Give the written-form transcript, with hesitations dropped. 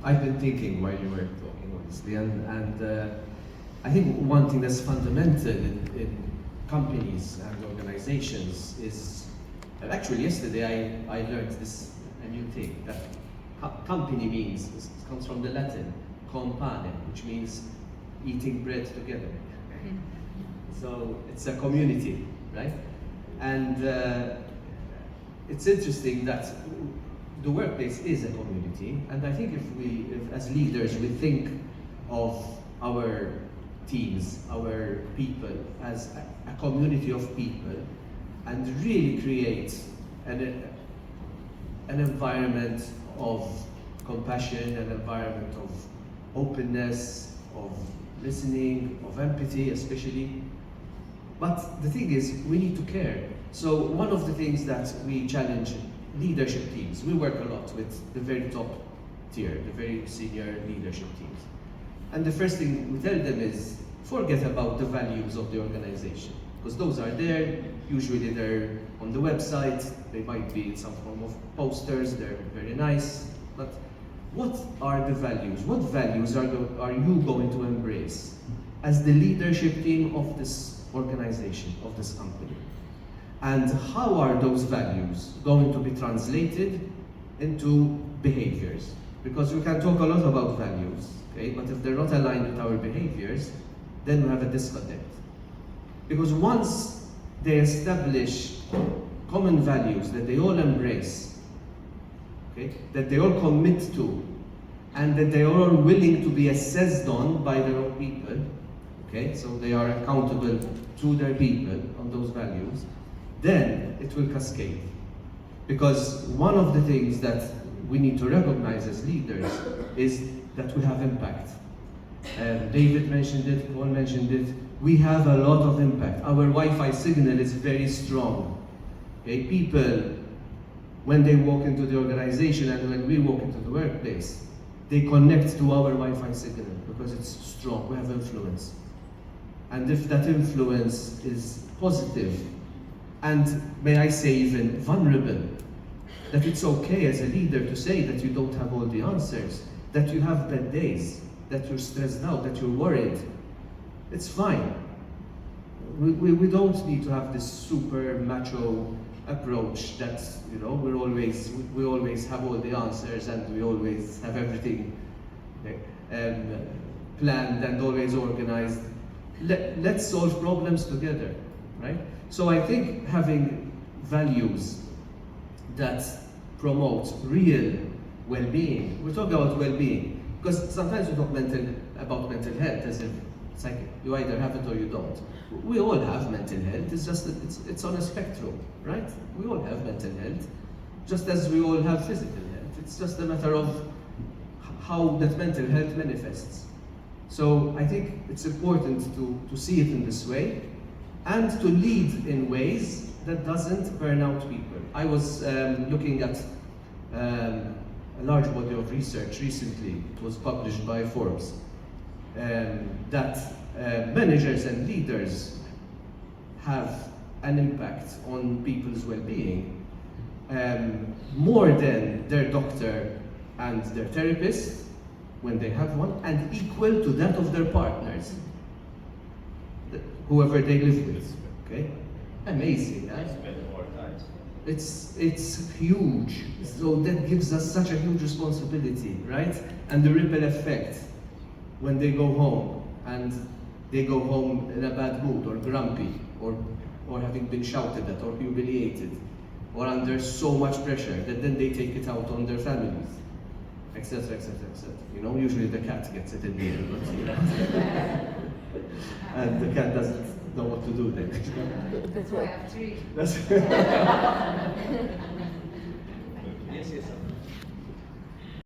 I've been thinking while you were talking, honestly, and I think one thing that's fundamental in companies and organizations is, and actually yesterday I learned a new thing, that company means, it comes from the Latin, compane, which means eating bread together. So it's a community, right? And it's interesting that the workplace is a community, and I think if as leaders we think of our teams, our people, as a community of people, and really create an environment of compassion, an environment of openness, of listening, of empathy especially. But the thing is, we need to care. So one of the things that we challenge leadership teams, we work a lot with the very top tier, the very senior leadership teams. And the first thing we tell them is, forget about the values of the organization, because those are there, usually they're on the website, they might be in some form of posters, they're very nice, but what are the values? What values are you going to embrace as the leadership team of this organization, of this company? And how are those values going to be translated into behaviors? Because we can talk a lot about values, okay? But if they're not aligned with our behaviors, then we have a disconnect. Because once they establish common values that they all embrace, okay, that they all commit to, and that they are all willing to be assessed on by their own people, okay, so they are accountable to their people on those values, then it will cascade. Because one of the things that we need to recognize as leaders is that we have impact. David mentioned it, Paul mentioned it, we have a lot of impact. Our Wi-Fi signal is very strong. Okay? People, when they walk into the organization and when we walk into the workplace, they connect to our Wi-Fi signal because it's strong, we have influence. And if that influence is positive, and may I say even vulnerable, that it's okay as a leader to say that you don't have all the answers, that you have bad days, that you're stressed out, that you're worried. It's fine. We don't need to have this super macho approach that, you know, we always have all the answers and we always have everything planned and always organized. Let's solve problems together, right? So I think having values that promote real well-being, we talk about well-being, because sometimes we talk about mental health as if it's like you either have it or you don't. We all have mental health, it's just that it's on a spectrum, right? We all have mental health, just as we all have physical health. It's just a matter of how that mental health manifests. So I think it's important to see it in this way and to lead in ways that doesn't burn out people. I was looking at a large body of research recently. It was published by Forbes that managers and leaders have an impact on people's well-being more than their doctor and their therapist when they have one, and equal to that of their partners, whoever they live with. Okay, amazing. Huh? It's huge. So that gives us such a huge responsibility, right? And the ripple effect when they go home, and they go home in a bad mood or grumpy or having been shouted at or humiliated or under so much pressure that then they take it out on their families, etc., etc., etc. You know, usually the cat gets it in the end, but, you know. And the cat doesn't know what to do then. That's why I have three. That's Yes, yes.